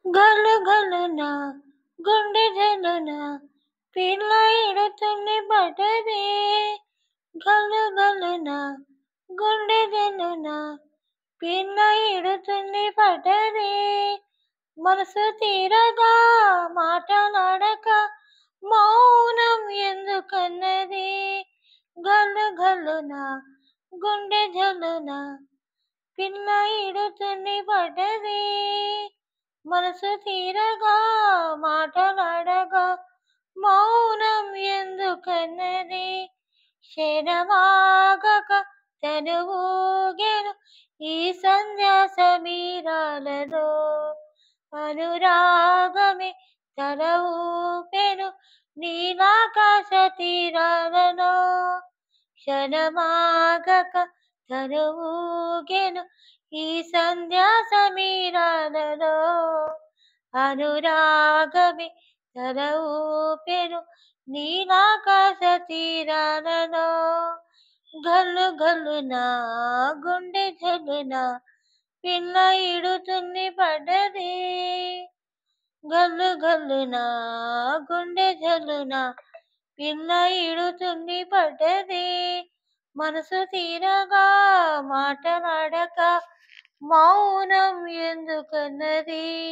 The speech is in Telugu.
గల్లు గల్లున గుండె జల్లున పిల్ల ఎడుతుంది పడ్డది. గల్లు గల్లున గుండె జల్లున పిల్ల ఎడుతుంది పడ్డది. మనసు తీరగా మాటలాడక మౌనం ఎందుకన్నది. గల్లు గల్లున గుండె జల్లున పిల్ల ఎడుతుంది పడ్డది. మనసు తీరగా మాటలాడగా మౌనం ఎందుకన్నది. క్షణమాగక తనువూగెను ఈ సంధ్యా సమీరాలలో. అనురాగమే తల ఊపెను నీలాకాశ తీరాలలో. క్షణమాగక తనువూగెను ఈ సంధ్యా సమీరాలలో. అనురాగమే తల ఊపెను నీలాకాశ తీరాలలో. గల్లు గల్లున గుండె జల్లున పిల్ల ఇడుతుంది పడ్డది. గల్లు గల్లున గుండె జల్లున పిల్ల ఇడుతుంది పడ్డది. మనసు తీరగా మాటలాడక మౌనం ఎందుకన్నది.